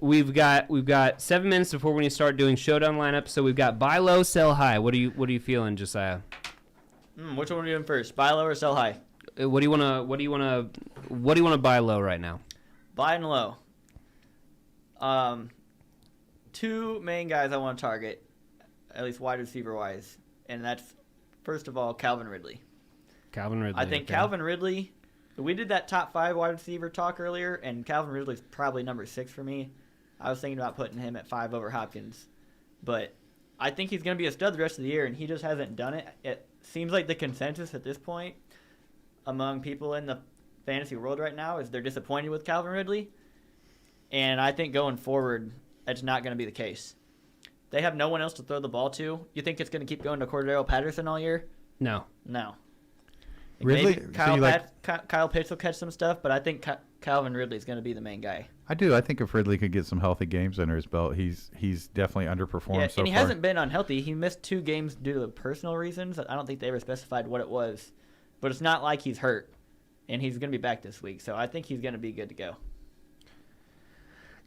we've got 7 minutes before we start doing showdown lineups. So we've got buy low, sell high. What are you feeling, Josiah? Which one are we doing first? Buy low or sell high? What do you want to buy low right now? Buying low. Two main guys I want to target, at least wide receiver wise, and that's first of all Calvin Ridley. I think Calvin Ridley. We did that top 5 wide receiver talk earlier, and Calvin Ridley's probably number 6 for me. I was thinking about putting him at 5 over Hopkins, but I think he's going to be a stud the rest of the year, and he just hasn't done it. It seems like the consensus at this point among people in the fantasy world right now is they're disappointed with Calvin Ridley, and I think going forward, that's not going to be the case. They have no one else to throw the ball to. You think it's going to keep going to Cordero Patterson all year? No. Ridley? Maybe Kyle Pitts will catch some stuff, but I think Calvin Ridley is going to be the main guy. I do. I think if Ridley could get some healthy games under his belt, he's definitely underperformed so far. And he hasn't been unhealthy. He missed 2 games due to personal reasons. I don't think they ever specified what it was, but it's not like he's hurt, and he's going to be back this week, so I think he's going to be good to go.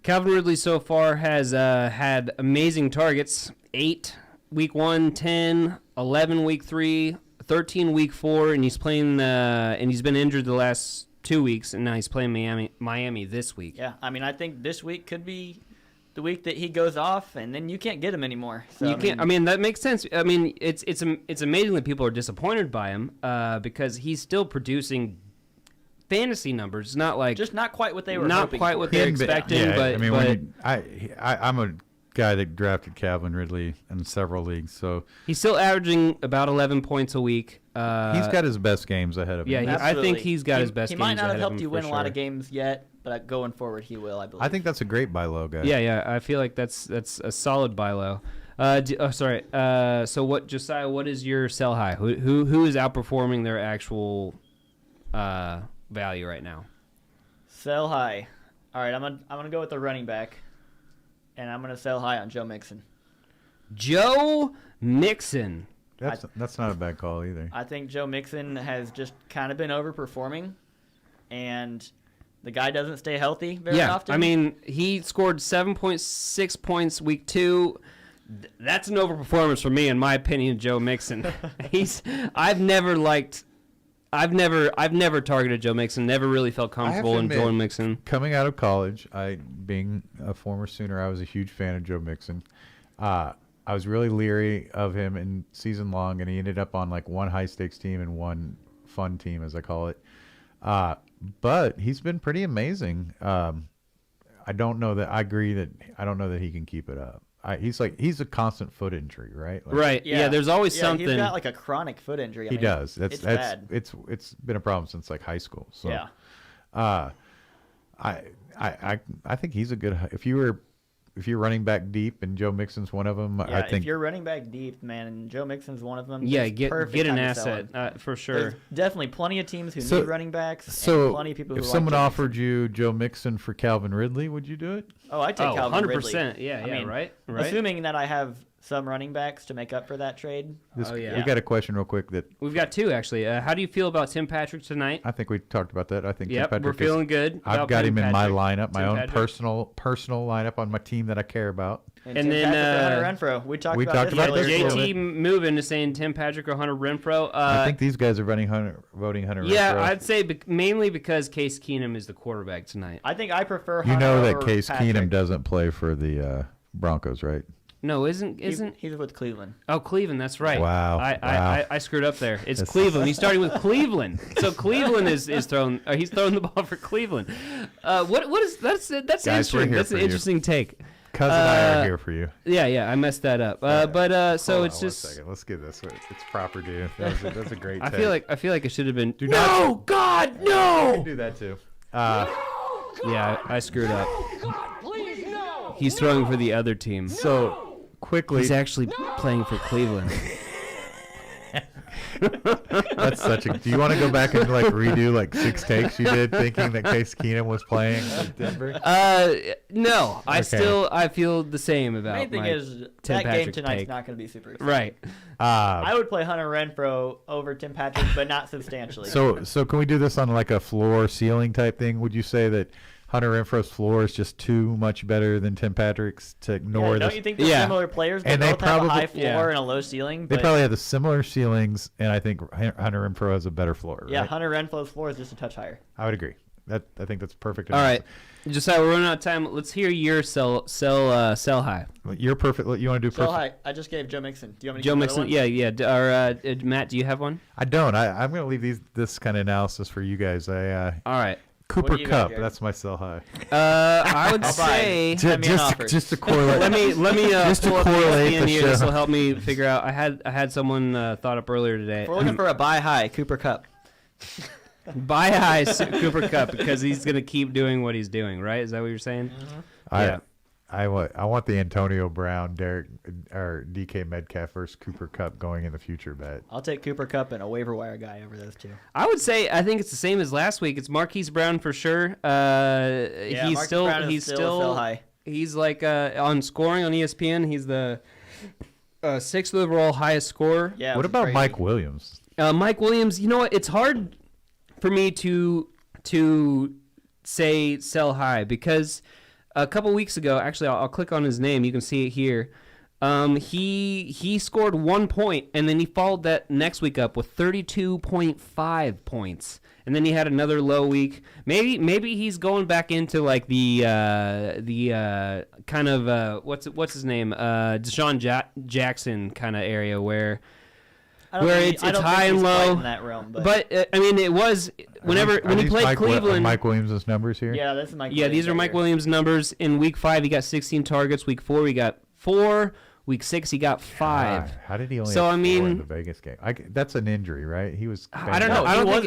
Calvin Ridley so far has had amazing targets: 8 week 1, 10, 11 week 3, 13 week 4, and he's playing. And he's been injured the last 2 weeks, and now he's playing Miami this week. Yeah, I mean, I think this week could be the week that he goes off, and then you can't get him anymore. So, you can't. I mean, that makes sense. I mean, it's amazing that people are disappointed by him because he's still producing fantasy numbers, not quite what they were not quite what they're expecting. Yeah, but I mean, I'm a guy that drafted Calvin Ridley in several leagues, so he's still averaging about 11 points a week. He's got his best games ahead of him. Yeah, I think he's got his best games ahead of him. He might not have helped you win a lot of games yet, but going forward he will, I believe. I think that's a great buy low guy. Yeah, I feel like that's a solid buy low. So what, Josiah? What is your sell high? Who is outperforming their actual value right now? Sell high. All right, I'm gonna go with the running back, and I'm gonna sell high on Joe Mixon. Joe Mixon. That's not a bad call either. I think Joe Mixon has just kind of been overperforming, and the guy doesn't stay healthy very often. I mean, he scored 7.6 points week 2. That's an overperformance for me, in my opinion, Joe Mixon. I've never targeted Joe Mixon. Never really felt comfortable in Joe Mixon. Coming out of college, being a former Sooner, I was a huge fan of Joe Mixon. I was really leery of him in season long, and he ended up on like one high stakes team and one fun team, as I call it. But he's been pretty amazing. I don't know that he can keep it up. He's a constant foot injury, right? Right. Yeah. There's always something. He's got like a chronic foot injury. He does. It's bad. It's been a problem since like high school. So, yeah. I think he's a good. If you're running back deep and Joe Mixon's one of them, I think if you're running back deep, man, and Joe Mixon's one of them, get an asset for sure. There's definitely plenty of teams who need running backs. So and plenty of people who if someone like offered you Joe Mixon for Calvin Ridley, would you do it? Oh, I'd take Calvin 100%. Ridley. 100%. Yeah. Right. Assuming that I have some running backs to make up for that trade. We got a question real quick that we've got 2 actually. How do you feel about Tim Patrick tonight? I think we talked about that. I think Tim Patrick we're feeling good. I've got him in my lineup, my own personal lineup on my team that I care about. And then Hunter Renfrow. We talked about this earlier. JT moving to saying Tim Patrick or Hunter Renfrow. I think these guys are voting Hunter Renfrow. Yeah, I'd say mainly because Case Keenum is the quarterback tonight. I think I prefer Hunter. You know that Case Keenum doesn't play for the Broncos, right? No, isn't he's with Cleveland? Oh, Cleveland, that's right. Wow. I screwed up there. It's Cleveland. He's starting with Cleveland. So Cleveland is throwing. He's throwing the ball for Cleveland. What is that's guys, interesting. That's an interesting take. Cousin and I are here for you. Yeah, I messed that up. So it's just. 1 second. Let's get this. It's proper, dude. That's a great. I take. feel like it should have been. God, no! You can do that too. Yeah, I screwed up. God, please, no! He's throwing for the other team. So quickly, he's actually playing for Cleveland. That's such a. Do you want to go back and like redo like 6 takes you did thinking that Case Keenum was playing in Denver? No. I feel the same about. The main thing is Tim that Patrick game tonight's take. not going to be super exciting. Right. I would play Hunter Renfrow over Tim Patrick, but not substantially. So can we do this on like a floor ceiling type thing? Would you say that Hunter Renfro's floor is just too much better than Tim Patrick's to ignore. Don't you think they're similar players? They both have a high floor and a low ceiling. They probably have the similar ceilings, and I think Hunter Renfro has a better floor. Yeah, right? Hunter Renfro's floor is just a touch higher. I would agree. I think that's perfect. All right, Josiah, we're running out of time. Let's hear your sell high. You're perfect. You want to do perfect? Sell high. I just gave Joe Mixon. Do you want me to Joe give Mixon? Yeah. Or Matt, do you have one? I don't. I'm going to leave this kind of analysis for you guys. All right. Cooper Kupp. That's my sell high. I would say just to correlate. let me just to pull up correlate the here. show. This will help me figure out. I had someone thought up earlier today. We're looking for a buy high Cooper Kupp. Buy high Cooper Kupp because he's going to keep doing what he's doing, right? Is that what you're saying? Mm-hmm. I want the Antonio Brown, or DK Metcalf versus Cooper Kupp going in the future bet. I'll take Cooper Kupp and a waiver wire guy over those two. I would say I think it's the same as last week. It's Marquise Brown for sure. He's still high. He's like on scoring on ESPN. He's the sixth overall highest scorer. Yeah. What about crazy. Mike Williams? Mike Williams. You know what? It's hard for me to say sell high because a couple weeks ago, actually, I'll click on his name. You can see it here. He scored 1 point, and then he followed that next week up with 32.5 points, and then he had another low week. Maybe he's going back into like the kind of what's his name, Deshaun Jackson kind of area where it's high and low. In that realm, but I mean, it was when he played Cleveland. Mike Williams' numbers here. Yeah, this is Mike. Yeah, these are Mike Williams' numbers. In week 5, he got 16 targets. Week 4, he got 4. Week 6, he got 5. God, how did he only? So have I 4 mean, in the Vegas game. He injury, right? He was. I don't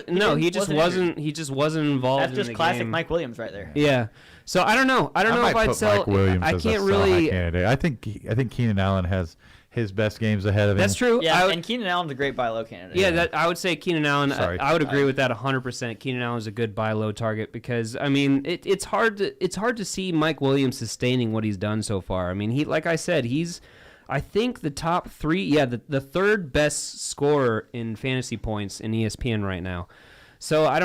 know. He just wasn't involved. That's just in the classic game. Mike Williams right there. Yeah. So I don't know. I don't know if I'd sell. Mike Williams I as can't a really. Candidate. I think Keenan Allen has his best games ahead of him. That's true. Yeah, and Keenan Allen's a great buy low candidate. Yeah, I would say Keenan Allen. Sorry. I would agree with that 100%. Keenan Allen's a good buy low target because I mean it's hard to see Mike Williams sustaining what he's done so far. I mean like I said, he's I think the top 3. Yeah, the third best scorer in fantasy points in ESPN right now. So I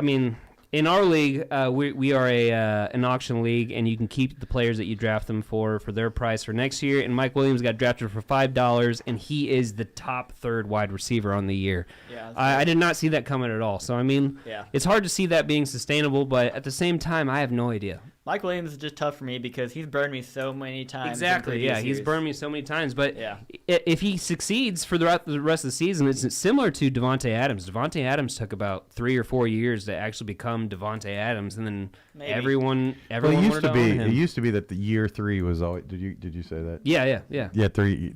mean. In our league, we are an auction league, and you can keep the players that you draft them for their price for next year. And Mike Williams got drafted for $5, and he is the top 3rd wide receiver on the year. Yeah, I did not see that coming at all. So, I mean, It's hard to see that being sustainable, but at the same time, I have no idea. Mike Williams is just tough for me because he's burned me so many times. Exactly, yeah. He's burned me so many times. But yeah. If he succeeds throughout the rest of the season, it's similar to Devonte Adams. Devonte Adams took about 3 or 4 years to actually become Devonte Adams, and then everyone wanted to own him. It used to be that the year 3 was always. Did you say that? Yeah. Yeah, 3.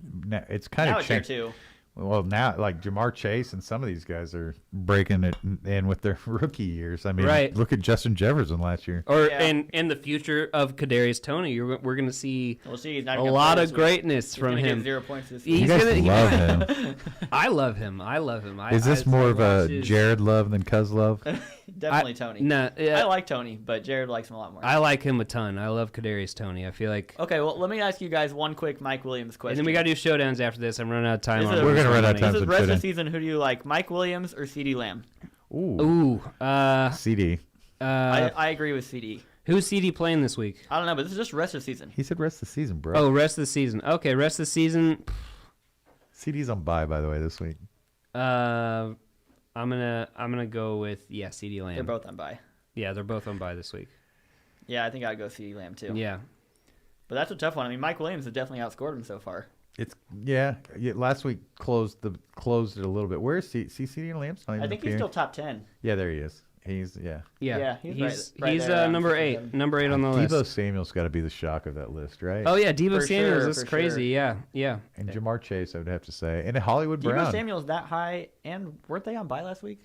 It's kind now of changed. It's year 2. Well, now, like Jamar Chase and some of these guys are breaking it in with their rookie years. I mean, Look at Justin Jefferson last year. And the future of Kadarius Toney. We're going to see a lot of greatness from him. 0 points this You guys love him. I love him. Is this more of a Jared love than Cuz love? Definitely Toney. No, I like Toney, but Jared likes him a lot more. I like him a ton. I love Kadarius Toney. I feel like. Okay, well, let me ask you guys one quick Mike Williams question. And then we got to do showdowns after this. I'm running out of time. We're going to run out of time. This is rest of the season. Who do you like, Mike Williams or CeeDee Lamb? Ooh. CD. I agree with CD. Who's CD playing this week? I don't know, but this is just rest of the season. He said rest of the season, bro. Oh, rest of the season. Okay, rest of the season. CD's on bye, by the way, this week. I'm gonna go with CeeDee Lamb. They're both on bye. Yeah, they're both on bye this week. Yeah, I think I'd go CeeDee Lamb too. Yeah, but that's a tough one. I mean, Mike Williams has definitely outscored him so far. It's last week closed it a little bit. Where is CeeDee Lamb's? I think he's still top 10. Yeah, there he is. He's he's number 8 on the list. Deebo Samuel's got to be the shock of that list, right? Oh yeah, Deebo Samuels. That's crazy. Sure. Yeah. And Jamar Chase, I would have to say, and Hollywood Brown. Deebo Samuel's that high, and weren't they on bye last week?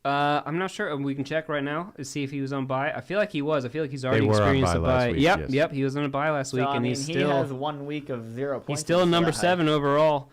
I'm not sure. We can check right now to see if he was on bye. I feel like he was. I feel like he's already They were on experienced bye a last bye. week, Yep, yes. yep. He was on a bye last week, and he he's still has 1 week of 0 points. He's still a number 7 overall.